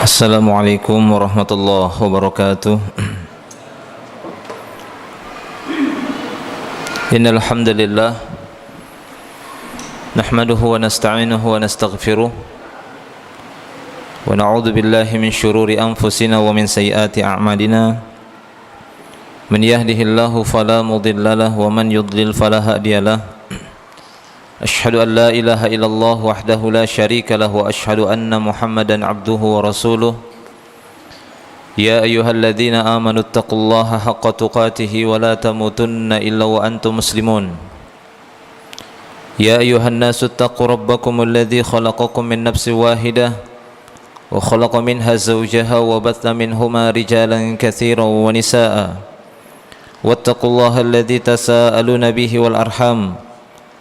Assalamualaikum warahmatullahi wabarakatuh. Innal hamdalillah nahmaduhu wa nasta'inuhu wa nastaghfiruh wa na'udzu billahi min shururi anfusina wa min sayyiati a'malina. Man yahdihillahu fala mudilla lahu wa man yudlil fala hadiyalah. Ashhadu an la ilaha illallah wahdahu la syarika lahu wa ashhadu anna Muhammadan abduhu wa rasuluh. Ya ayyuhalladzina amanu taqullaha haqqa tuqatih wa la tamutunna illa wa antum muslimun. Ya ayyuhan nasu taqu rabbakumul ladzi khalaqakum min nafsin wahidah wa khalaqa minha zawjaha wa batha minhuma rijalan katsiran wa nisaa'a. Wattaqullaha alladzi tasaaluna bihi wal arham.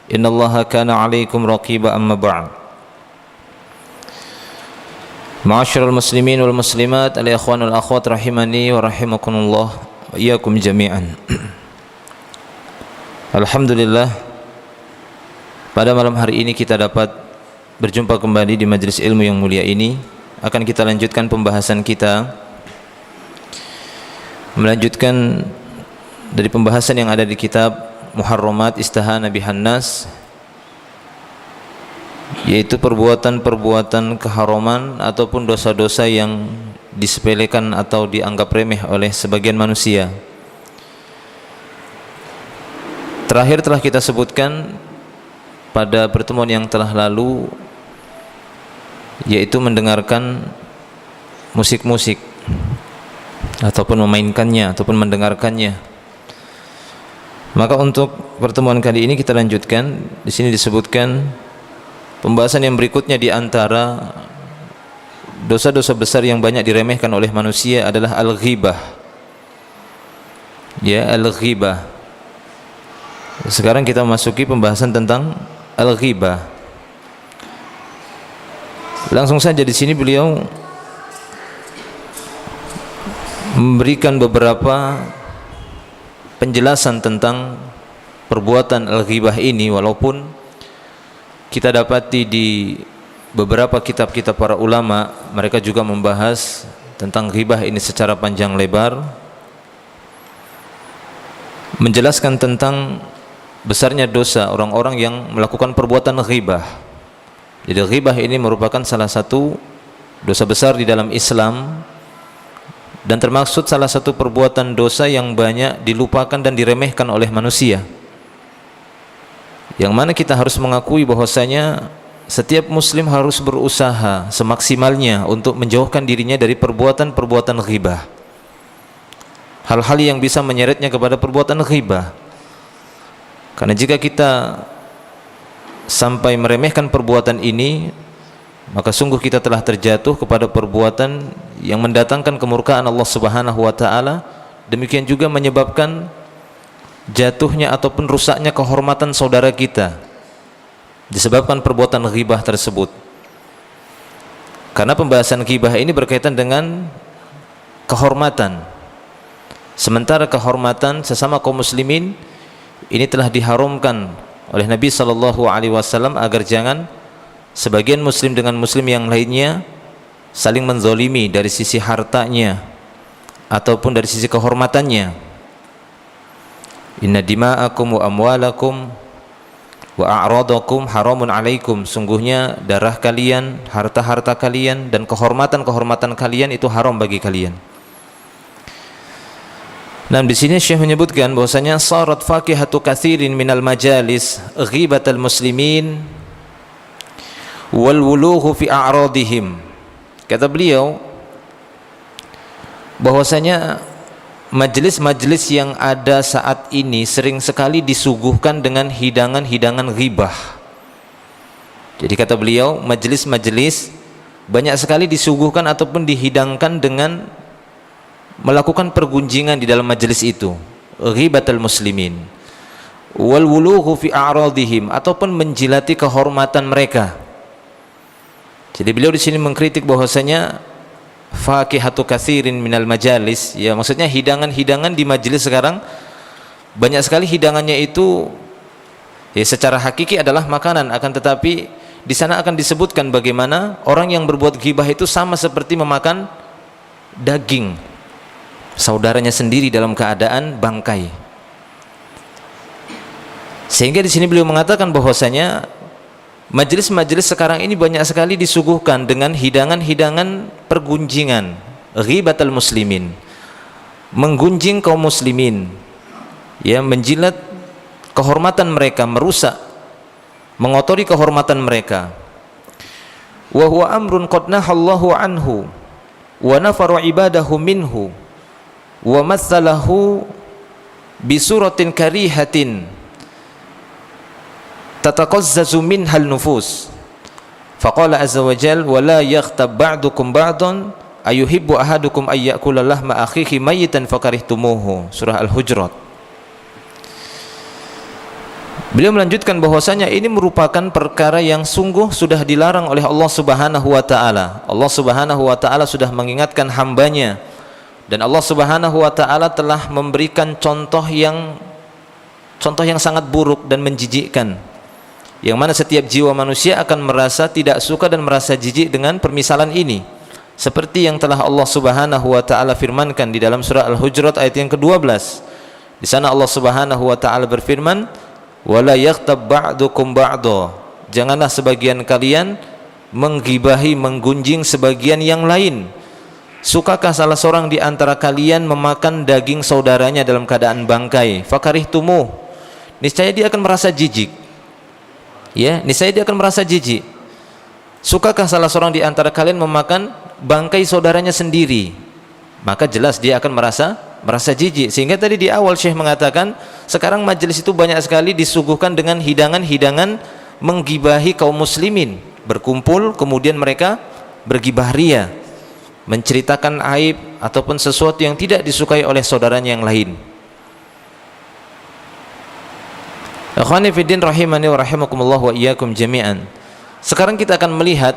Innallaha kana 'alaikum raqiba. Amma ba'd. Ma'asyiral muslimin wal muslimat, al-ikhwan wal akhwat rahimani wa rahimakumullah wa iyyakum jami'an. Alhamdulillah, pada malam hari ini kita dapat berjumpa kembali di majelis ilmu yang mulia ini. Akan kita lanjutkan pembahasan kita, melanjutkan dari pembahasan yang ada di kitab Muharramat Istahana bihan nas, yaitu perbuatan-perbuatan keharaman ataupun dosa-dosa yang disepelekan atau dianggap remeh oleh sebagian manusia. Terakhir telah kita sebutkan pada pertemuan yang telah lalu, yaitu mendengarkan musik-musik ataupun memainkannya ataupun mendengarkannya. Maka untuk pertemuan kali ini kita lanjutkan. Di sini disebutkan pembahasan yang berikutnya, di antara dosa-dosa besar yang banyak diremehkan oleh manusia adalah al-ghibah. Ya, al-ghibah. Sekarang kita memasuki pembahasan tentang al-ghibah. Langsung saja di sini beliau memberikan beberapa penjelasan tentang perbuatan al-ghibah ini, walaupun kita dapati di beberapa kitab-kitab para ulama mereka juga membahas tentang ghibah ini secara panjang lebar, menjelaskan tentang besarnya dosa orang-orang yang melakukan perbuatan ghibah. Jadi ghibah ini merupakan salah satu dosa besar di dalam Islam, dan termaksud salah satu perbuatan dosa yang banyak dilupakan dan diremehkan oleh manusia, yang mana kita harus mengakui bahwasanya setiap muslim harus berusaha semaksimalnya untuk menjauhkan dirinya dari perbuatan-perbuatan ghibah, hal-hal yang bisa menyeretnya kepada perbuatan ghibah. Karena jika kita sampai meremehkan perbuatan ini, maka sungguh kita telah terjatuh kepada perbuatan yang mendatangkan kemurkaan Allah Subhanahu wa taala. Demikian juga menyebabkan jatuhnya ataupun rusaknya kehormatan saudara kita disebabkan perbuatan ghibah tersebut. Karena pembahasan ghibah ini berkaitan dengan kehormatan, sementara kehormatan sesama kaum muslimin ini telah diharamkan oleh Nabi sallallahu alaihi wasallam agar jangan sebagian muslim dengan muslim yang lainnya saling menzolimi dari sisi hartanya ataupun dari sisi kehormatannya. Inna dima'akum wa amwalakum wa a'radakum haramun alaikum. Sungguhnya darah kalian, harta-harta kalian, dan kehormatan-kehormatan kalian itu haram bagi kalian. Nah, di sini Syekh menyebutkan bahwasanya sarat fakihatu katsirin minal majalis ghibatal muslimin wal wuluhu fi a'radihim. Kata beliau bahwasanya majelis-majelis yang ada saat ini sering sekali disuguhkan dengan hidangan-hidangan ghibah. Jadi kata beliau, majelis-majelis banyak sekali disuguhkan ataupun dihidangkan dengan melakukan pergunjingan di dalam majelis itu, ghibatul muslimin wal wuluhu fi a'radihim, ataupun menjilati kehormatan mereka. Jadi beliau di sini mengkritik bahwasanya fakihatu katsirin minal majalis, ya maksudnya hidangan-hidangan di majelis sekarang banyak sekali hidangannya itu ya secara hakiki adalah makanan, akan tetapi di sana akan disebutkan bagaimana orang yang berbuat ghibah itu sama seperti memakan daging saudaranya sendiri dalam keadaan bangkai. Sehingga di sini beliau mengatakan bahwasanya majelis-majelis sekarang ini banyak sekali disuguhkan dengan hidangan-hidangan pergunjingan, ghibatul muslimin, menggunjing kaum muslimin, ya, menjilat kehormatan mereka, merusak, mengotori kehormatan mereka. Wa huwa amrun qad nahallahu anhu wa nafaru ibadahu minhu wa matsalahu bi suratin karihatin tataqazzazu minhal nufus. Faqala azza wa jalla wa la yaghtab ba'dukum ba'dan ayuhibbu ahadukum ay ya'kula lahma akhihi mayyitan fakarihtumuhu. Surah Al-Hujurat. Beliau melanjutkan bahwasanya ini merupakan perkara yang sungguh sudah dilarang oleh Allah Subhanahu wa taala. Allah Subhanahu wa taala sudah mengingatkan hambanya, dan Allah Subhanahu wa taala telah memberikan contoh yang sangat buruk dan menjijikkan, yang mana setiap jiwa manusia akan merasa tidak suka dan merasa jijik dengan permisalan ini, seperti yang telah Allah Subhanahu wa taala firmankan di dalam surah Al-Hujurat ayat yang ke-12. Di sana Allah Subhanahu wa taala berfirman, wala yaghtab ba'dukum ba'da, janganlah sebagian kalian menggibahi, menggunjing sebagian yang lain. Sukakah salah seorang di antara kalian memakan daging saudaranya dalam keadaan bangkai? Fakarihtumuh, niscaya dia akan merasa jijik. Ya, niscaya dia akan merasa jijik. Sukakah salah seorang di antara kalian memakan bangkai saudaranya sendiri? Maka jelas dia akan merasa jijik. Sehingga tadi di awal Syekh mengatakan, sekarang majelis itu banyak sekali disuguhkan dengan hidangan-hidangan menggibahi kaum muslimin, berkumpul kemudian mereka bergibah ria, menceritakan aib ataupun sesuatu yang tidak disukai oleh saudaranya yang lain. Akhwani fiddin rahimani wa rahimakumullah wa iyyakum jami'an. Sekarang kita akan melihat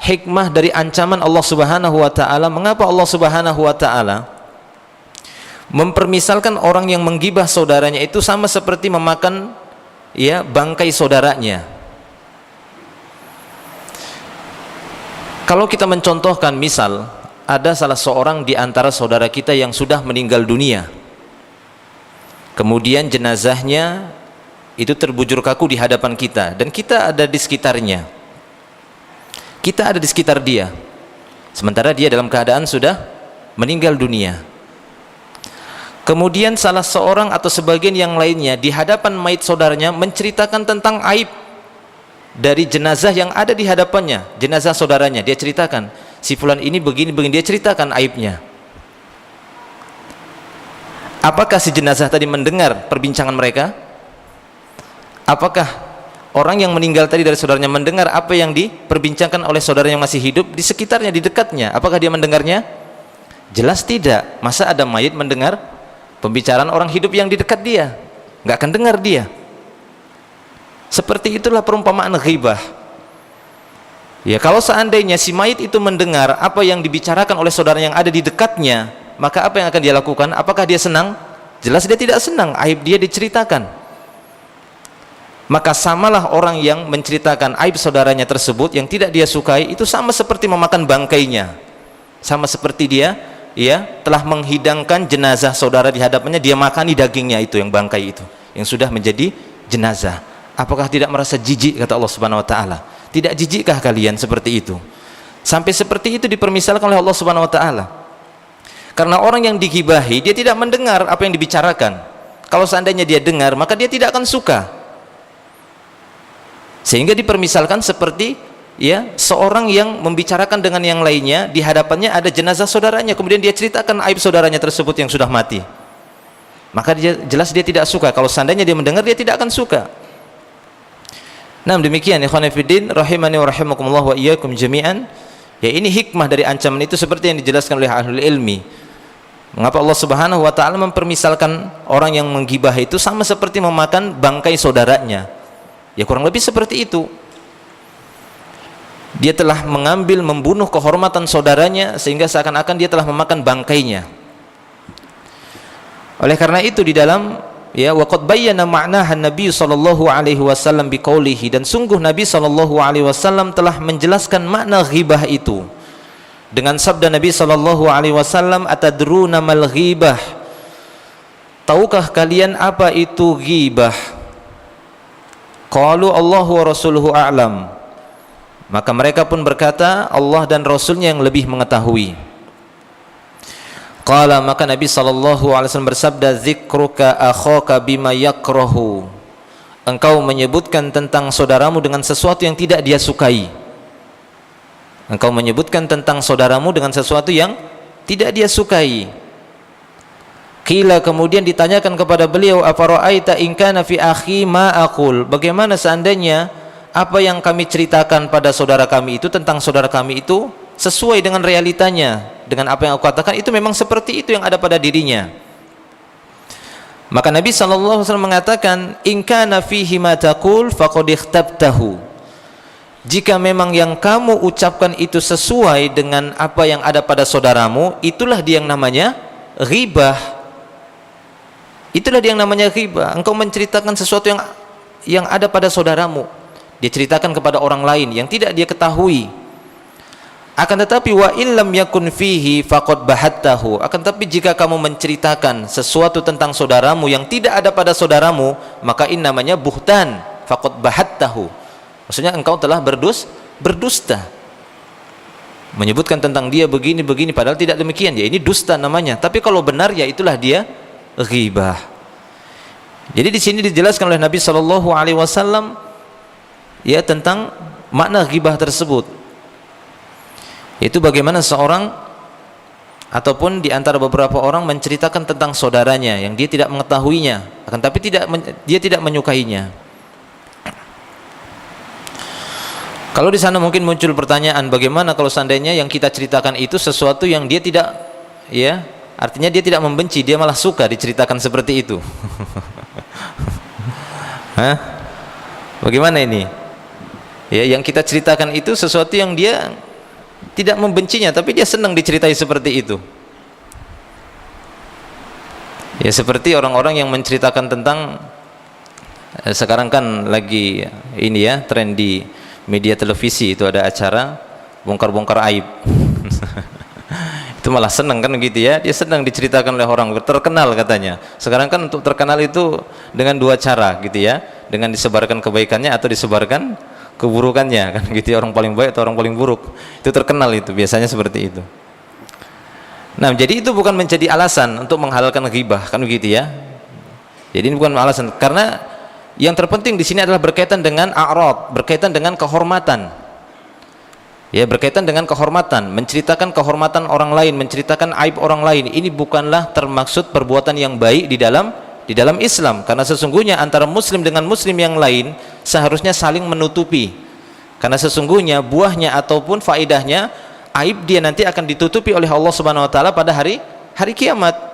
hikmah dari ancaman Allah Subhanahu wa taala. Mengapa Allah Subhanahu wa taala mempermisalkan orang yang menggibah saudaranya itu sama seperti memakan, ya, bangkai saudaranya? Kalau kita mencontohkan, misal ada salah seorang di antara saudara kita yang sudah meninggal dunia, kemudian jenazahnya itu terbujur kaku di hadapan kita, dan kita ada di sekitarnya, kita ada di sekitar dia, sementara dia dalam keadaan sudah meninggal dunia. Kemudian salah seorang atau sebagian yang lainnya di hadapan mayit saudaranya menceritakan tentang aib dari jenazah yang ada di hadapannya, jenazah saudaranya. Dia ceritakan, si fulan ini begini-begini, dia ceritakan aibnya. Apakah si jenazah tadi mendengar perbincangan mereka? Apakah orang yang meninggal tadi dari saudaranya mendengar apa yang diperbincangkan oleh saudara yang masih hidup di sekitarnya, di dekatnya? Apakah dia mendengarnya? Jelas tidak. Masa ada mayit mendengar pembicaraan orang hidup yang di dekat dia? Nggak akan dengar dia. Seperti itulah perumpamaan ghibah. Ya, kalau seandainya si mayit itu mendengar apa yang dibicarakan oleh saudara yang ada di dekatnya, maka apa yang akan dia lakukan? Apakah dia senang? Jelas dia tidak senang, aib dia diceritakan. Maka samalah orang yang menceritakan aib saudaranya tersebut yang tidak dia sukai, itu sama seperti memakan bangkainya. Sama seperti dia, ya, telah menghidangkan jenazah saudara di hadapannya, dia makani dagingnya itu, yang bangkai itu, yang sudah menjadi jenazah. Apakah tidak merasa jijik, kata Allah Subhanahu wa taala? Tidak jijikkah kalian seperti itu? Sampai seperti itu dipermisalkan oleh Allah Subhanahu wa taala. Karena orang yang digibahi, dia tidak mendengar apa yang dibicarakan. Kalau seandainya dia dengar, maka dia tidak akan suka. Sehingga dipermisalkan seperti, ya, seorang yang membicarakan dengan yang lainnya, di hadapannya ada jenazah saudaranya, kemudian dia ceritakan aib saudaranya tersebut yang sudah mati. Maka jelas dia tidak suka. Kalau seandainya dia mendengar, dia tidak akan suka. Nah, demikian ikhwan fillah rahimani wa rahimakumullah wa iyyakum jami'an. Ya, ini hikmah dari ancaman itu seperti yang dijelaskan oleh ahlul ilmi. Mengapa Allah Subhanahu wa taala mempermisalkan orang yang menggibah itu sama seperti memakan bangkai saudaranya? Ya, kurang lebih seperti itu. Dia telah mengambil, membunuh kehormatan saudaranya sehingga seakan-akan dia telah memakan bangkainya. Oleh karena itu di dalam ya, wa qad bayyana ma'naha Nabi sallallahu alaihi wasallam biqaulihi, dan sungguh Nabi sallallahu alaihi wasallam telah menjelaskan makna ghibah itu dengan sabda Nabi sallallahu alaihi wasallam, atadruna mal ghibah, tahukah kalian apa itu ghibah? Qalu Allahu wa rasuluhu a'lam, maka mereka pun berkata, Allah dan Rasulnya yang lebih mengetahui. Qala, maka Nabi sallallahu alaihi wasallam bersabda, dzikruka akhaka bima yakrahu, engkau menyebutkan tentang saudaramu dengan sesuatu yang tidak dia sukai. Engkau menyebutkan tentang saudaramu dengan sesuatu yang tidak dia sukai. Qila, kemudian ditanyakan kepada beliau, afara'aita in kana fi akhi ma aqul, bagaimana seandainya apa yang kami ceritakan pada saudara kami itu, tentang saudara kami itu sesuai dengan realitanya, dengan apa yang aku katakan itu memang seperti itu yang ada pada dirinya. Maka Nabi SAW mengatakan, in kana fihi ma taqul faqad ikhtabtahu, jika memang yang kamu ucapkan itu sesuai dengan apa yang ada pada saudaramu, itulah dia yang namanya ghibah. Itulah dia yang namanya ghibah. Engkau menceritakan sesuatu yang ada pada saudaramu, dia ceritakan kepada orang lain yang tidak dia ketahui. Akan tetapi wa illam yakun fihi faqad bahattahu, akan tetapi jika kamu menceritakan sesuatu tentang saudaramu yang tidak ada pada saudaramu, maka ini namanya buhtan, faqad bahattahu. Maksudnya engkau telah berdusta, menyebutkan tentang dia begini padahal tidak demikian, ya ini dusta namanya. Tapi kalau benar, ya itulah dia ghibah. Jadi di sini dijelaskan oleh Nabi sallallahu alaihi wasallam ya tentang makna ghibah tersebut. Itu bagaimana seorang ataupun di antara beberapa orang menceritakan tentang saudaranya yang dia tidak mengetahuinya, akan tapi dia tidak menyukainya. Kalau di sana mungkin muncul pertanyaan, bagaimana kalau seandainya yang kita ceritakan itu sesuatu yang dia tidak, ya, artinya dia tidak membenci, dia malah suka diceritakan seperti itu. Hah? Bagaimana ini? Ya, yang kita ceritakan itu sesuatu yang dia tidak membencinya, tapi dia senang diceritai seperti itu. Ya, seperti orang-orang yang menceritakan tentang sekarang kan lagi ini ya, tren di media televisi itu ada acara bongkar-bongkar aib. Itu malah senang kan gitu ya, dia senang diceritakan oleh orang terkenal katanya. Sekarang kan untuk terkenal itu dengan dua cara gitu ya, dengan disebarkan kebaikannya atau disebarkan keburukannya kan gitu ya, orang paling baik atau orang paling buruk. Itu terkenal, itu biasanya seperti itu. Nah, jadi itu bukan menjadi alasan untuk menghalalkan ghibah kan begitu ya. Jadi ini bukan alasan, karena yang terpenting di sini adalah berkaitan dengan a'rad, berkaitan dengan kehormatan. Ya, berkaitan dengan kehormatan, menceritakan kehormatan orang lain, menceritakan aib orang lain. Ini bukanlah termaksud perbuatan yang baik di dalam Islam, karena sesungguhnya antara muslim dengan muslim yang lain seharusnya saling menutupi. Karena sesungguhnya buahnya ataupun faedahnya aib dia nanti akan ditutupi oleh Allah Subhanahu wa taala pada hari kiamat.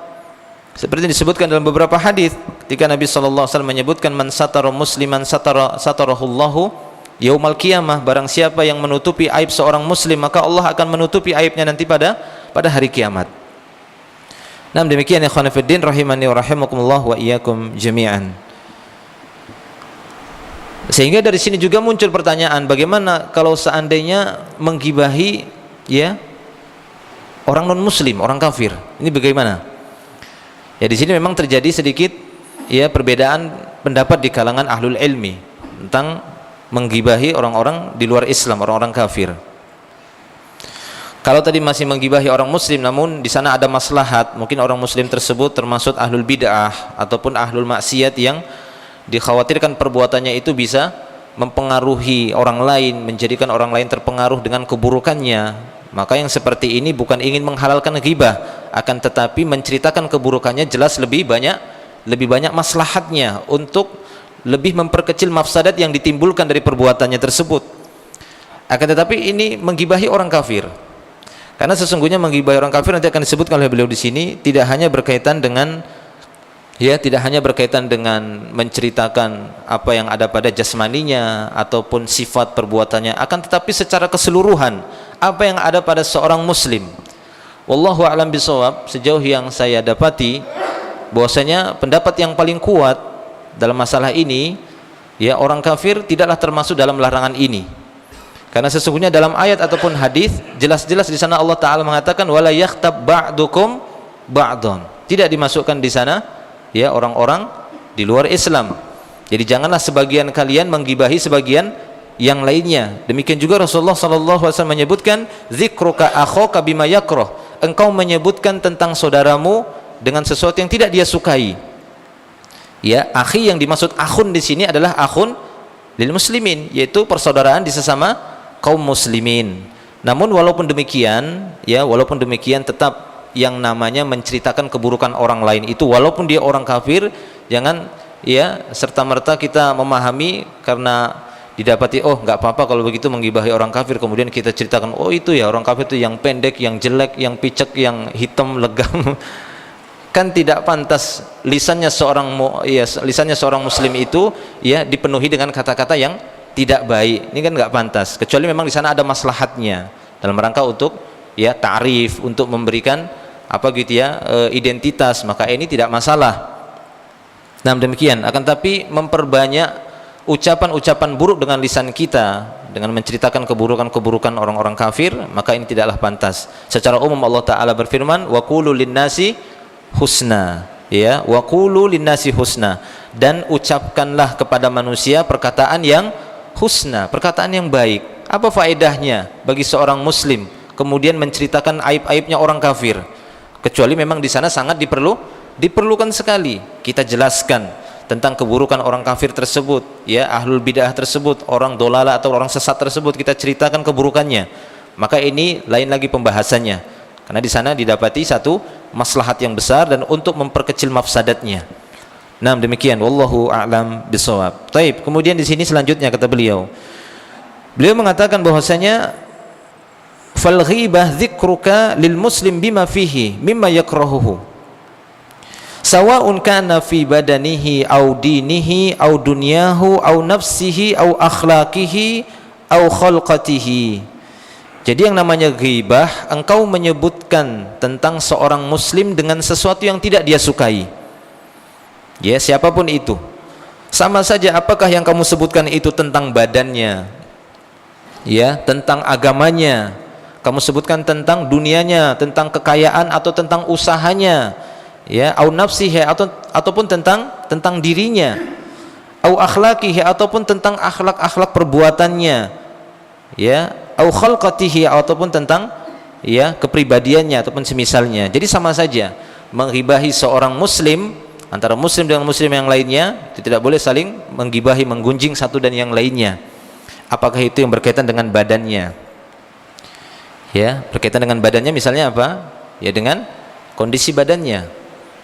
Seperti disebutkan dalam beberapa hadis ketika Nabi sallallahu alaihi wasallam menyebutkan, man satara musliman satarahullahu yaumal qiyamah, barang siapa yang menutupi aib seorang muslim maka Allah akan menutupi aibnya nanti pada hari kiamat. Nah, demikian ya ikhwan fillah rahimani wa rahimakumullah wa iyyakum jami'an. Sehingga dari sini juga muncul pertanyaan, bagaimana kalau seandainya menggibahi ya orang non muslim, orang kafir? Ini bagaimana? Ya, di sini memang terjadi sedikit ya perbedaan pendapat di kalangan ahlul ilmi tentang menggibahi orang-orang di luar Islam, orang-orang kafir. Kalau tadi masih menggibahi orang muslim namun di sana ada maslahat, mungkin orang muslim tersebut termasuk ahlul bid'ah ataupun ahlul maksiat yang dikhawatirkan perbuatannya itu bisa mempengaruhi orang lain, menjadikan orang lain terpengaruh dengan keburukannya, maka yang seperti ini bukan ingin menghalalkan ghibah, akan tetapi menceritakan keburukannya jelas lebih banyak maslahatnya untuk lebih memperkecil mafsadat yang ditimbulkan dari perbuatannya tersebut. Akan tetapi ini menggibahi orang kafir, karena sesungguhnya menggibahi orang kafir nanti akan disebutkan oleh beliau di sini tidak hanya berkaitan dengan menceritakan apa yang ada pada jasmaninya ataupun sifat perbuatannya, akan tetapi secara keseluruhan apa yang ada pada seorang muslim. Wallahu a'lam bishawab, sejauh yang saya dapati bahwasanya pendapat yang paling kuat dalam masalah ini, ya, orang kafir tidaklah termasuk dalam larangan ini. Karena sesungguhnya dalam ayat ataupun hadis jelas-jelas di sana Allah Taala mengatakan wala yakhtab ba'dukum ba'don. Tidak dimasukkan di sana, ya, orang-orang di luar Islam. Jadi janganlah sebagian kalian menggibahi sebagian yang lainnya. Demikian juga Rasulullah sallallahu alaihi wasallam menyebutkan dzikruka akhaka bima yakrah. Engkau menyebutkan tentang saudaramu dengan sesuatu yang tidak dia sukai. Ya, akhi yang dimaksud akhun di sini adalah akhun lil muslimin, yaitu persaudaraan di sesama kaum muslimin. Namun walaupun demikian, ya, walaupun demikian tetap yang namanya menceritakan keburukan orang lain itu walaupun dia orang kafir, jangan, ya, serta-merta kita memahami karena didapati oh nggak apa-apa kalau begitu menggibahi orang kafir, kemudian kita ceritakan oh itu ya orang kafir itu yang pendek, yang jelek, yang picek, yang hitam legam. Kan tidak pantas lisannya seorang muslim itu, ya, dipenuhi dengan kata-kata yang tidak baik. Ini kan nggak pantas, kecuali memang di sana ada maslahatnya dalam rangka untuk, ya, ta'rif, untuk memberikan apa gitu, ya, identitas, maka ini tidak masalah. Nah, demikian. Akan tapi memperbanyak ucapan-ucapan buruk dengan lisan kita dengan menceritakan keburukan-keburukan orang-orang kafir, maka ini tidaklah pantas. Secara umum Allah Taala berfirman wa qulu linnasi husna, ya, wa qulu linnasi husna, dan ucapkanlah kepada manusia perkataan yang husna, perkataan yang baik. Apa faedahnya bagi seorang muslim kemudian menceritakan aib-aibnya orang kafir, kecuali memang di sana sangat diperlukan sekali kita jelaskan tentang keburukan orang kafir tersebut, ya, ahlul bid'ah tersebut, orang dolala atau orang sesat tersebut, kita ceritakan keburukannya. Maka ini lain lagi pembahasannya, karena di sana didapati satu maslahat yang besar dan untuk memperkecil mafsadatnya. Nah, demikian, wallahu a'lam bishawab. Taib. Kemudian di sini selanjutnya kata beliau mengatakan bahwasanya fal ghibah dzikruka lil muslim bima fihi mimma yakrahuhu sawa'un kana fi badanihi au dinihi au dunyahu au nafsihi au akhlaqihi au khalqatihi. Jadi yang namanya ghibah, engkau menyebutkan tentang seorang muslim dengan sesuatu yang tidak dia sukai, ya, siapapun itu, sama saja apakah yang kamu sebutkan itu tentang badannya, ya, tentang agamanya, kamu sebutkan tentang dunianya, tentang kekayaan atau tentang usahanya, ya, au nafsihi ataupun tentang dirinya, au akhlaqihi ataupun tentang akhlak-akhlak perbuatannya, ya, au khalqatihi ataupun tentang, ya, kepribadiannya ataupun semisalnya. Jadi sama saja menggibahi seorang muslim, antara muslim dengan muslim yang lainnya itu tidak boleh saling menggibahi, menggunjing satu dan yang lainnya. Apakah itu yang berkaitan dengan badannya, ya, berkaitan dengan badannya misalnya apa, ya, dengan kondisi badannya,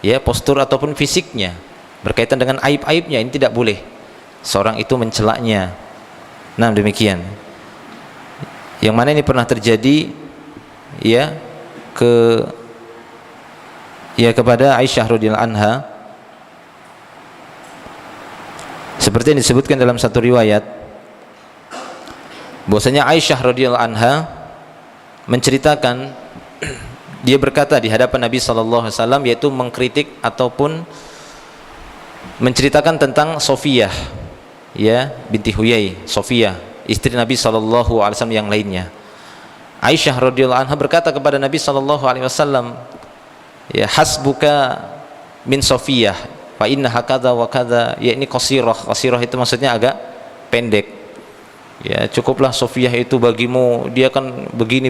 ya, postur ataupun fisiknya, berkaitan dengan aib-aibnya, ini tidak boleh seorang itu mencelaknya. Nah, demikian. Yang mana ini pernah terjadi, ya, kepada Aisyah radhiyallahu anha, seperti yang disebutkan dalam satu riwayat bahwasanya Aisyah radhiyallahu anha menceritakan dia berkata di hadapan Nabi sallallahu alaihi wasallam, yaitu mengkritik ataupun menceritakan tentang Sofiyah, ya, binti Huyai, Sofiyah, istri Nabi sallallahu alaihi wasallam yang lainnya. Aisyah radhiyallahu anha berkata kepada Nabi sallallahu alaihi wasallam, ya, hasbuka min Sofiyah fa innaha kadza wa kadza, ya, ini qasirah. Qasirah itu maksudnya agak pendek. Ya, cukuplah Sofiyah itu bagimu, dia kan begini.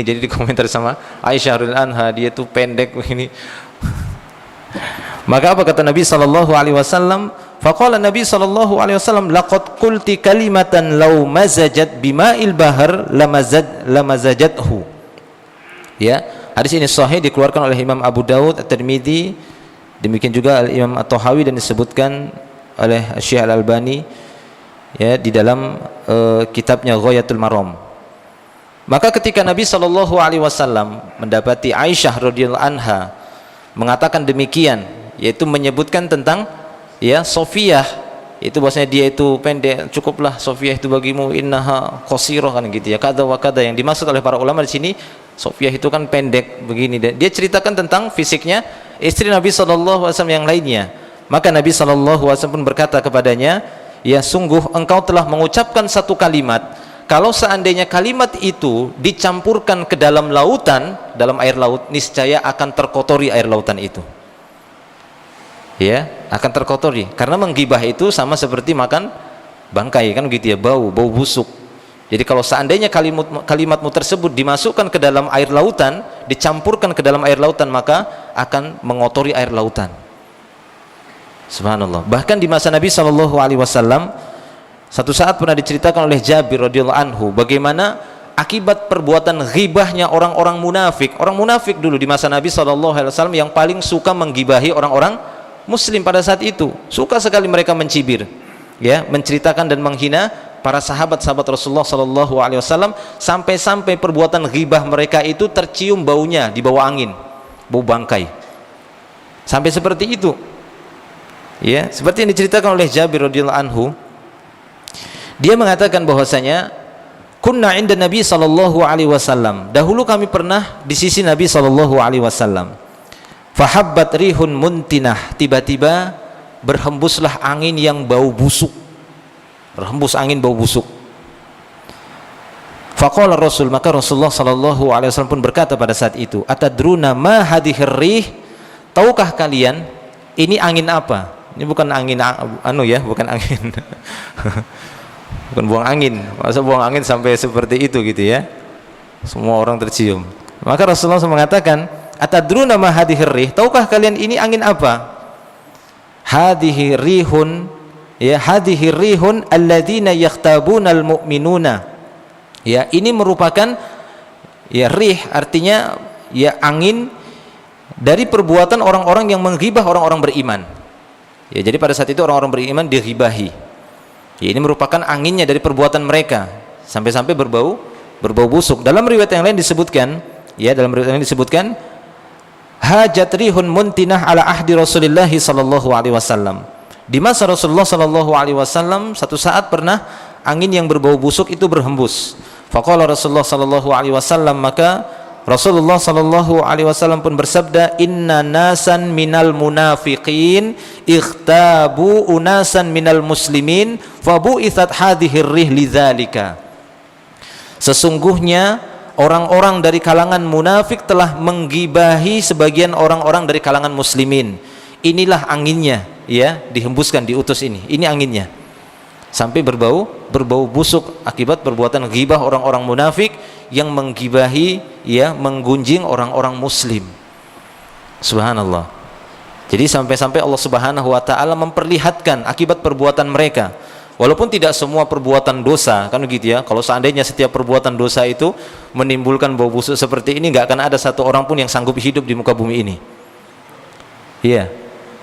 Jadi dikomentar sama Aisyah radhiyallahu anha, dia itu pendek begini. Maka apa kata Nabi sallallahu alaihi wasallam? Faqala Nabi sallallahu alaihi wasallam laqad qulti kalimatan law mazajat bima'il bahr lamazajathu. Ya, hadis ini sahih, dikeluarkan oleh Imam Abu Daud, At-Tirmidzi, demikian juga Imam At-Tahawi, dan disebutkan oleh Syekh Al-Albani, ya, di dalam kitabnya Ghayatul Maram. Maka ketika Nabi sallallahu alaihi wasallam mendapati Aisyah radhiyallahu anha mengatakan demikian, yaitu menyebutkan tentang, ya, Sofiyah, itu bahwasanya dia itu pendek, cukuplah Sofiyah itu bagimu innaha qasirah, kan gitu, ya, kada wa kada. Yang dimaksud oleh para ulama di sini Sofiyah itu kan pendek begini. Dia ceritakan tentang fisiknya istri Nabi SAW yang lainnya. Maka Nabi SAW pun berkata kepadanya, ya sungguh engkau telah mengucapkan satu kalimat, kalau seandainya kalimat itu dicampurkan ke dalam lautan, dalam air laut, niscaya akan terkotori air lautan itu. Ya, akan terkotori. Karena menggibah itu sama seperti makan bangkai, kan gitu ya, bau busuk. Jadi kalau seandainya kalimatmu tersebut dimasukkan ke dalam air lautan, dicampurkan ke dalam air lautan, maka akan mengotori air lautan. Subhanallah. Bahkan di masa Nabi SAW, satu saat pernah diceritakan oleh Jabir radhiyallahu anhu bagaimana akibat perbuatan ghibahnya orang-orang munafik. Orang munafik dulu di masa Nabi SAW yang paling suka menggibahi orang-orang Muslim pada saat itu. Suka sekali mereka mencibir, ya, menceritakan dan menghina para sahabat-sahabat Rasulullah SAW, sampai-sampai perbuatan ghibah mereka itu tercium baunya di bawah angin, bau bangkai. Sampai seperti itu. Ya, seperti yang diceritakan oleh Jabir radhiyallahu anhu. Dia mengatakan bahwasanya kunna 'inda Nabi sallallahu alaihi wasallam. Dahulu kami pernah di sisi Nabi sallallahu alaihi wasallam. Fahabbat rihun muntinah, tiba-tiba berhembuslah angin yang bau busuk. Berhembus angin bau busuk. Faqala Rasul, maka Rasulullah sallallahu alaihi wasallam pun berkata pada saat itu, atadruna ma hadhir rih? Tahukah kalian ini angin apa? Ini bukan angin bukan angin. Bukan buang angin. Masa buang angin sampai seperti itu gitu ya, semua orang tercium. Maka Rasulullah SAW mengatakan, atadruna ma hadhir rih? Tahukah kalian ini angin apa? Hadhihi rihun, ya, hadhihi rihun alladzina yakhtabuna almu'minuna. Ya, ini merupakan, ya, rih artinya ya angin dari perbuatan orang-orang yang menghibah orang-orang beriman. Ya, jadi pada saat itu orang-orang beriman dighibahi. Ya, ini merupakan anginnya dari perbuatan mereka, sampai-sampai berbau busuk. Dalam riwayat yang lain disebutkan, ya, dalam riwayat yang lain disebutkan, hajat rihun muntinah ala ahdi Rasulullah sallallahu alaihi wasallam. Di masa Rasulullah sallallahu alaihi wasallam satu saat pernah angin yang berbau busuk itu berhembus. Faqala Rasulullah sallallahu alaihi wasallam, maka Rasulullah sallallahu alaihi wasallam pun bersabda, inna nasan minal munafiqin ikhtabu unasan minal muslimin fabu'ithat hadhir rih lidzalika. Sesungguhnya orang-orang dari kalangan munafik telah menggibahi sebagian orang-orang dari kalangan muslimin. Inilah anginnya, ya, dihembuskan, diutus ini. Ini anginnya. Sampai berbau busuk akibat perbuatan ghibah orang-orang munafik yang menggibahi, ya, menggunjing orang-orang muslim. Subhanallah. Jadi sampai-sampai Allah Subhanahu wa taala memperlihatkan akibat perbuatan mereka. Walaupun tidak semua perbuatan dosa, kan gitu ya. Kalau seandainya setiap perbuatan dosa itu menimbulkan bau busuk seperti ini, nggak akan ada satu orang pun yang sanggup hidup di muka bumi ini. Iya.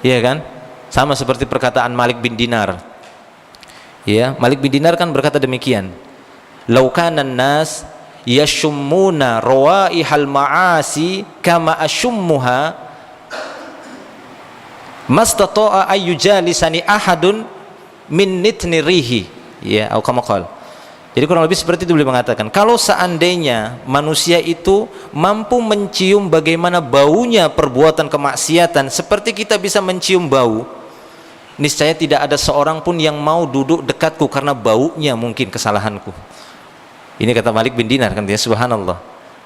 Iya kan? Sama seperti perkataan Malik bin Dinar. Ya, Malik bin Dinar kan berkata demikian, laukanan nas yashummuna rawaihal ma'asi kama ashummuha mastata'a ayyujalisani ahadun min nitni rihi, ya, atau kama qala. Jadi kurang lebih seperti itu beliau mengatakan, kalau seandainya manusia itu mampu mencium bagaimana baunya perbuatan kemaksiatan seperti kita bisa mencium bau, niscaya tidak ada seorang pun yang mau duduk dekatku karena baunya mungkin kesalahanku. Ini kata Malik bin Dinar, kan dia, subhanallah.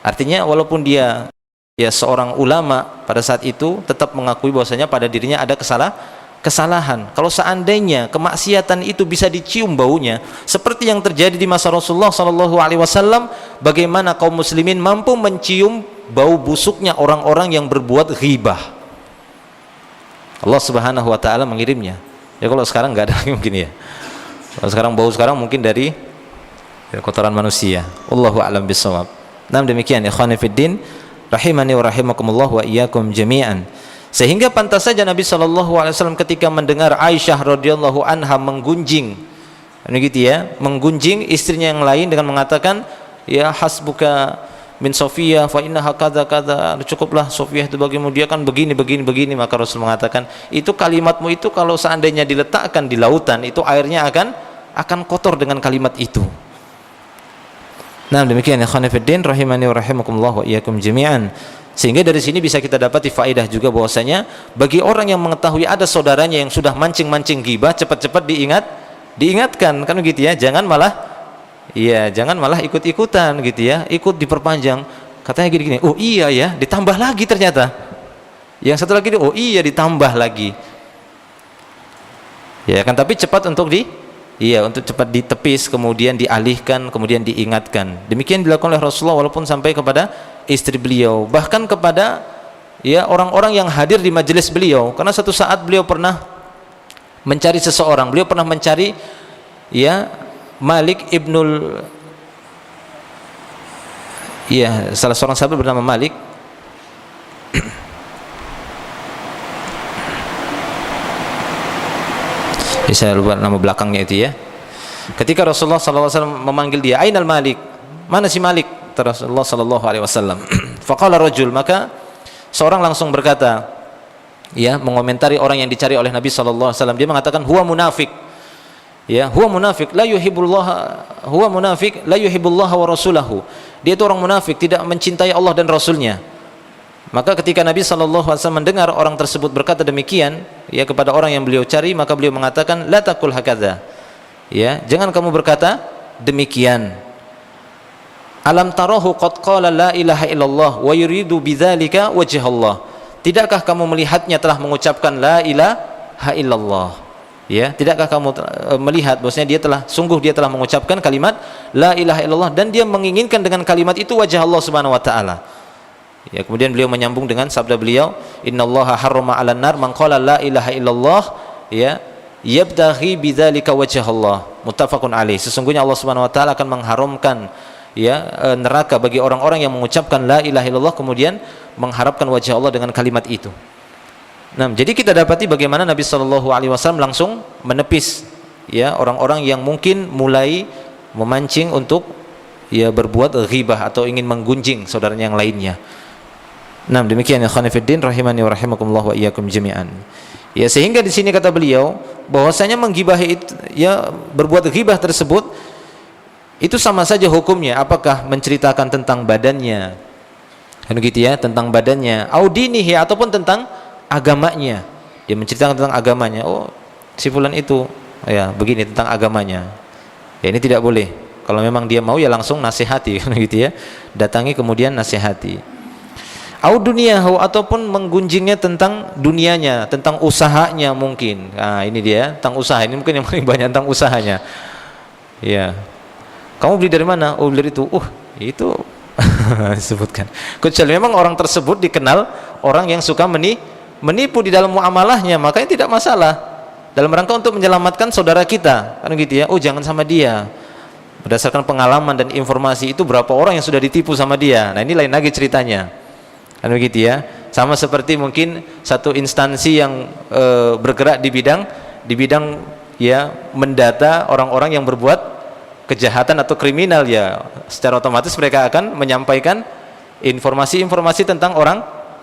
Artinya walaupun dia, ya, seorang ulama pada saat itu tetap mengakui bahwasanya pada dirinya ada kesalahan. Kalau seandainya kemaksiatan itu bisa dicium baunya, seperti yang terjadi di masa Rasulullah SAW, bagaimana kaum muslimin mampu mencium bau busuknya orang-orang yang berbuat ghibah. Allah Subhanahu wa taala mengirimnya. Ya, kalau sekarang nggak ada lagi mungkin, ya. Kalau sekarang bau sekarang mungkin dari, ya, kotoran manusia. Wallahu a'lam bishawab. Nah, demikian ikhwani fiddin rahimani wa rahimakumullah wa iyyakum jami'an. Sehingga pantas saja Nabi SAW ketika mendengar Aisyah radhiyallahu anha menggunjing, gitu ya, menggunjing istrinya yang lain dengan mengatakan, ya hasbuka min Sofiyah fa innaha kadza kadza, cukuplah Sofiyah itu bagimu, dia kan begini, maka Rasul mengatakan, itu kalimatmu itu kalau seandainya diletakkan di lautan, itu airnya akan kotor dengan kalimat itu. Nah, demikian ya ikhwan fillah rahimani wa rahimakumullah wa iyyakum jami'an. Sehingga dari sini bisa kita dapati faedah juga bahwasanya bagi orang yang mengetahui ada saudaranya yang sudah mancing-mancing ghibah, cepat-cepat diingatkan kan begitu ya. Jangan malah ikut-ikutan gitu ya, ikut diperpanjang. Katanya gini-gini, oh iya ya, ditambah lagi ternyata. Yang satu lagi, oh iya ditambah lagi. Ya kan, tapi cepat untuk untuk cepat ditepis, kemudian dialihkan, kemudian diingatkan. Demikian dilakukan oleh Rasulullah walaupun sampai kepada istri beliau, bahkan kepada ya orang-orang yang hadir di majelis beliau. Karena satu saat beliau pernah mencari seseorang, beliau pernah mencari ya Malik ibnul salah seorang sahabat bernama Malik. Saya lupa nama belakangnya itu ya. Ketika Rasulullah SAW memanggil dia, Ainal Malik, mana si Malik? Rasulullah SAW. Faqala rajul, maka seorang langsung berkata, ya, mengomentari orang yang dicari oleh Nabi SAW. Dia mengatakan, huwa munafik. Ya, huwa munafik, la yuhibbullah wa rasulahu. Dia itu orang munafik, tidak mencintai Allah dan Rasulnya. Maka ketika Nabi SAW mendengar orang tersebut berkata demikian ya kepada orang yang beliau cari, maka beliau mengatakan, la taqul hakadha. Ya, jangan kamu berkata demikian. Alam tarahu qad qala la ilaha illallah wa yuridu bidzalika wajh Allah. Tidakkah kamu melihatnya telah mengucapkan la ilaha illallah? Ya, tidakkah kamu melihat bahwasanya dia telah mengucapkan kalimat la ilaha illallah dan dia menginginkan dengan kalimat itu wajah Allah Subhanahu wa taala. Ya, kemudian beliau menyambung dengan sabda beliau, innallaha harrama 'alan nar man qala la ilaha illallah ya yabtaghi bidzalika wajh Allah. Muttafaqun alaih. Sesungguhnya Allah Subhanahu wa taala akan mengharamkan ya neraka bagi orang-orang yang mengucapkan la ilaha illallah kemudian mengharapkan wajah Allah dengan kalimat itu. Nah, jadi kita dapati bagaimana Nabi SAW langsung menepis ya orang-orang yang mungkin mulai memancing untuk ya berbuat ghibah atau ingin menggunjing saudaranya yang lainnya. Nah, demikian ya ikhwan fillah rahimani wa rahimakumullah wa iyyakum jami'an. Ya, sehingga di sini kata beliau bahwasanya menggibahi itu ya berbuat ghibah tersebut itu sama saja hukumnya apakah menceritakan tentang badannya. Kan gitu ya, tentang badannya, audinihi ataupun tentang agamanya. Dia menceritakan tentang agamanya. Oh, si fulan itu ya begini tentang agamanya. Ya, ini tidak boleh. Kalau memang dia mau ya langsung nasihati kan gitu ya. Datangi kemudian nasihati. Au duniyahu ataupun menggunjingnya tentang dunianya, tentang usahanya mungkin. Nah, ini dia, tentang usaha. Ini mungkin yang paling banyak tentang usahanya. Ya. Kamu beli dari mana? Oh, beli itu. Itu disebutkan. Kecuali memang orang tersebut dikenal orang yang suka menipu di dalam muamalahnya, makanya tidak masalah. Dalam rangka untuk menyelamatkan saudara kita. Kan gitu ya. Oh, jangan sama dia. Berdasarkan pengalaman dan informasi itu berapa orang yang sudah ditipu sama dia. Nah, ini lain lagi ceritanya. Kan begitu ya, sama seperti mungkin satu instansi yang bergerak di bidang ya mendata orang-orang yang berbuat kejahatan atau kriminal, ya secara otomatis mereka akan menyampaikan informasi-informasi tentang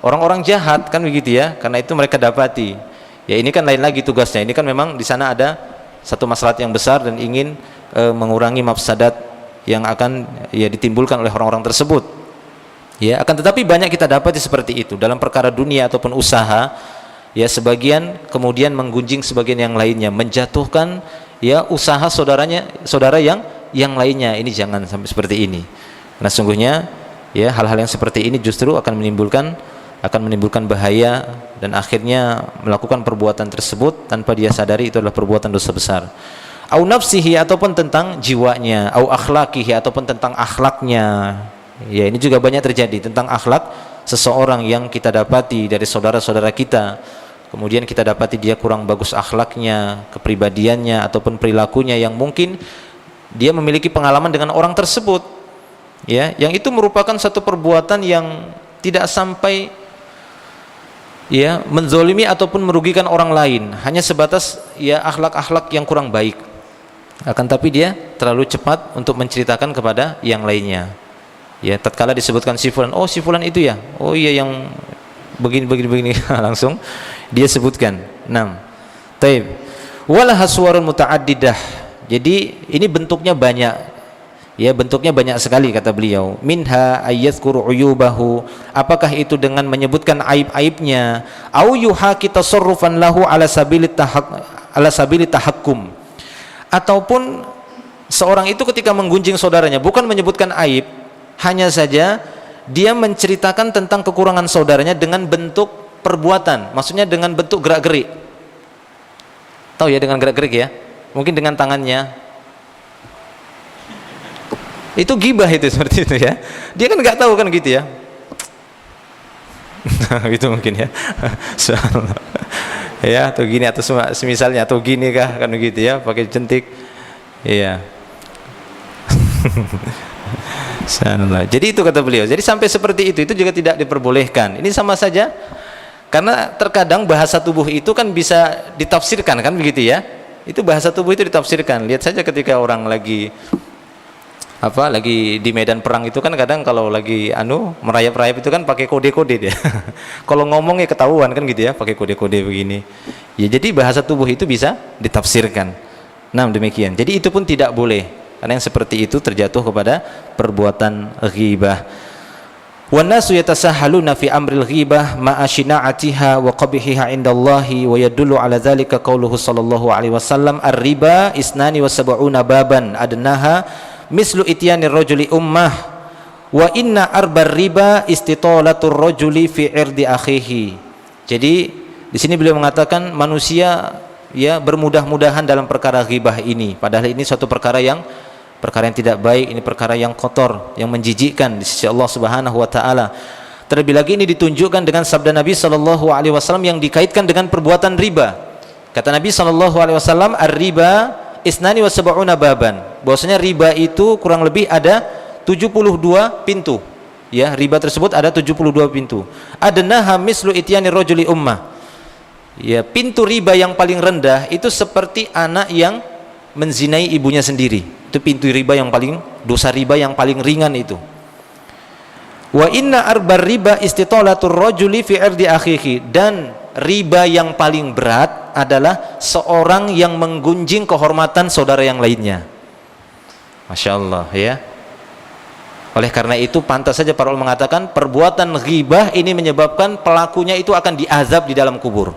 orang-orang jahat kan begitu ya, karena itu mereka dapati. Ya, ini kan lain lagi tugasnya. Ini kan memang di sana ada satu maslahat yang besar dan ingin mengurangi mafsadat yang akan ya ditimbulkan oleh orang-orang tersebut. Ya, akan tetapi banyak kita dapati seperti itu dalam perkara dunia ataupun usaha. Ya, sebagian kemudian menggunjing sebagian yang lainnya, menjatuhkan ya usaha saudara yang lainnya. Ini jangan sampai seperti ini. Karena sungguhnya ya hal-hal yang seperti ini justru akan menimbulkan bahaya dan akhirnya melakukan perbuatan tersebut tanpa dia sadari itu adalah perbuatan dosa besar. Au nafsihi ataupun tentang jiwanya, au akhlaqihi ataupun tentang akhlaknya. Ya, ini juga banyak terjadi tentang akhlak seseorang yang kita dapati dari saudara-saudara kita. Kemudian kita dapati dia kurang bagus akhlaknya, kepribadiannya ataupun perilakunya yang mungkin dia memiliki pengalaman dengan orang tersebut. Ya, yang itu merupakan satu perbuatan yang tidak sampai ya menzolimi ataupun merugikan orang lain, hanya sebatas ya akhlak-akhlak yang kurang baik. Akan tapi dia terlalu cepat untuk menceritakan kepada yang lainnya. Ya, tatkala disebutkan si fulan, oh si fulan itu ya, oh iya yang begini langsung dia sebutkan. 6. Taib. Wala haswarun mutaaddidah. Jadi ini bentuknya banyak. Ya, bentuknya banyak sekali kata beliau. Minha ayyadhkuru uyubahu, apakah itu dengan menyebutkan aib-aibnya, au yuhaki tasarrufan lahu ala sabili tahakkum, ataupun seorang itu ketika menggunjing saudaranya bukan menyebutkan aib, hanya saja dia menceritakan tentang kekurangan saudaranya dengan bentuk perbuatan, maksudnya dengan bentuk gerak-gerik. Tahu ya, dengan gerak-gerik ya, mungkin dengan tangannya. Itu ghibah itu, seperti itu ya. Dia kan nggak tahu kan gitu ya. Itu mungkin ya. Ya, atau gini, atau semisalnya, atau gini kah, kan begitu ya, pakai jentik. Iya. Jadi itu kata beliau. Jadi sampai seperti itu juga tidak diperbolehkan. Ini sama saja, karena terkadang bahasa tubuh itu kan bisa ditafsirkan, kan begitu ya. Itu bahasa tubuh itu ditafsirkan. Lihat saja ketika orang lagi di medan perang itu kan kadang kalau lagi merayap-rayap itu kan pakai kode-kode dia. Kalau ngomongnya ketahuan kan gitu ya, pakai kode-kode begini. Ya, jadi bahasa tubuh itu bisa ditafsirkan. Nah, demikian. Jadi itu pun tidak boleh. Karena yang seperti itu terjatuh kepada perbuatan ghibah. Wan nasu yatasahhaluna fi amril ghibah ma'a shina'atiha wa qabihiha 'indallahi wa yadullu 'ala dzalika qauluhu sallallahu alaihi wasallam ar-riba isnani wa sab'una baban adnaha mislu ityanir rajuli ummah wa inna arbar riba istitalatur rajuli fi 'irdi akhihi. Jadi di sini beliau mengatakan manusia ya bermudah-mudahan dalam perkara ghibah ini, padahal ini suatu perkara yang tidak baik, ini perkara yang kotor, yang menjijikkan di sisi Allah Subhanahu wa taala. Terlebih lagi ini ditunjukkan dengan sabda Nabi sallallahu alaihi wasallam yang dikaitkan dengan perbuatan riba. Kata Nabi sallallahu alaihi wasallam, "Ar-riba isnani wa sab'una baban." Bahwasanya riba itu kurang lebih ada 72 pintu. Ya, riba tersebut ada 72 pintu. Adnaha mislu ityani rajuli ummah. Ya, pintu riba yang paling rendah itu seperti anak yang menzinai ibunya sendiri. Itu pintu riba yang paling, dosa riba yang paling ringan itu. Wa inna arbar riba istitalatur rajuli fi 'irdi akhihi, dan riba yang paling berat adalah seorang yang menggunjing kehormatan saudara yang lainnya. Masya Allah ya. Oleh karena itu pantas saja para ulama mengatakan perbuatan ghibah ini menyebabkan pelakunya itu akan diazab di dalam kubur.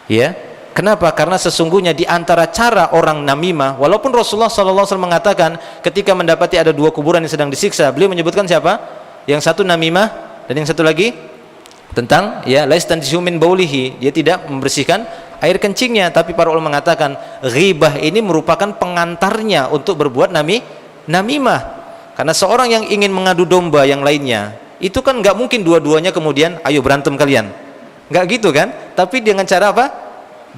Ya. Kenapa? Karena sesungguhnya di antara cara orang namimah, walaupun Rasulullah SAW mengatakan ketika mendapati ada dua kuburan yang sedang disiksa, beliau menyebutkan siapa? Yang satu namimah dan yang satu lagi tentang ya laistansihu min baulihi, dia tidak membersihkan air kencingnya. Tapi para ulama mengatakan ghibah ini merupakan pengantarnya untuk berbuat namimah. Karena seorang yang ingin mengadu domba yang lainnya, itu kan nggak mungkin dua-duanya kemudian ayo berantem kalian, nggak gitu kan? Tapi dengan cara apa?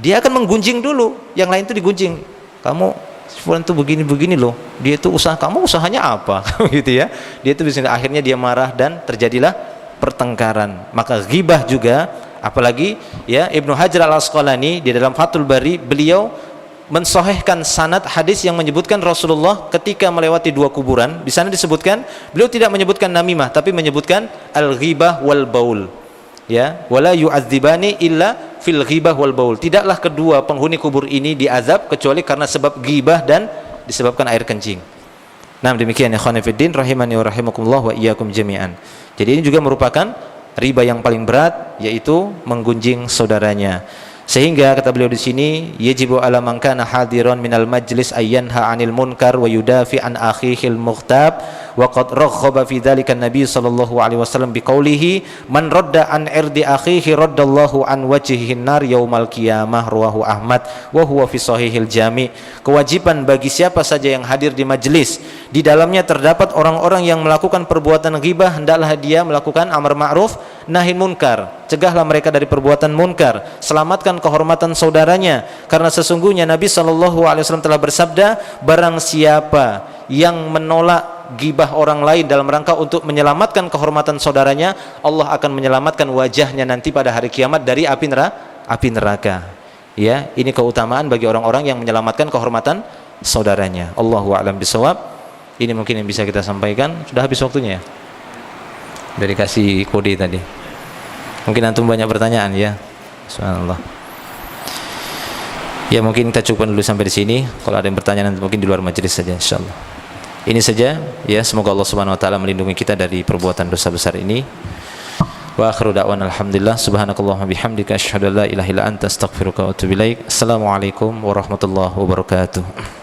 Dia akan menggunjing dulu, yang lain itu digunjing. Kamu fulan itu begini-begini loh, dia itu usaha, kamu usahanya apa? Gitu ya. Dia itu bisa, akhirnya dia marah dan terjadilah pertengkaran. Maka ghibah juga, apalagi ya Ibnu Hajar Al-Asqalani di dalam Fathul Bari, beliau mensahihkan sanad hadis yang menyebutkan Rasulullah ketika melewati dua kuburan, di sana disebutkan beliau tidak menyebutkan namimah tapi menyebutkan al-ghibah wal baul. Ya, wala yu'adzibani illa fil ghibah wal baul. Tidaklah kedua penghuni kubur ini diazab kecuali karena sebab ghibah dan disebabkan air kencing. Nah, demikian ya ikhwan fillah rahimani wa rahimakumullah wa iyyakum jami'an. Jadi ini juga merupakan riba yang paling berat, yaitu menggunjing saudaranya. Sehingga kata beliau di sini, yajibu ala man kana hadiran minal majlis ayyanha 'anil munkar wa yudafi an akhihil mughtab wa qad raghaba fi dzalika an-nabi sallallahu alaihi wasallam biqaulihi man radda an irdi akhihi raddallahu an wajhihi nar yaumal qiyamah, rawahu Ahmad wa huwa fi sahihil jami'. Kewajiban bagi siapa saja yang hadir di majlis di dalamnya terdapat orang-orang yang melakukan perbuatan ghibah, hendaklah dia melakukan amar ma'ruf nahi munkar, cegahlah mereka dari perbuatan munkar, selamatkan kehormatan saudaranya, karena sesungguhnya Nabi SAW telah bersabda, barang siapa yang menolak ghibah orang lain dalam rangka untuk menyelamatkan kehormatan saudaranya, Allah akan menyelamatkan wajahnya nanti pada hari kiamat dari api neraka. Ya, ini keutamaan bagi orang-orang yang menyelamatkan kehormatan saudaranya. Allahu a'lam bishawab. Ini mungkin yang bisa kita sampaikan. Sudah habis waktunya ya? Sudah dikasih kode tadi. Mungkin antum banyak pertanyaan ya. Subhanallah. Ya, mungkin kita cukupkan dulu sampai di sini. Kalau ada yang bertanya nanti mungkin di luar majelis saja insyaallah. Ini saja ya, semoga Allah Subhanahu wa taala melindungi kita dari perbuatan dosa besar ini. Wa akhiru da'wana alhamdulillah subhanakallahumma bihamdika asyhadu an la ilaha illa anta astaghfiruka wa atubu ilaik. Assalamualaikum warahmatullahi wabarakatuh.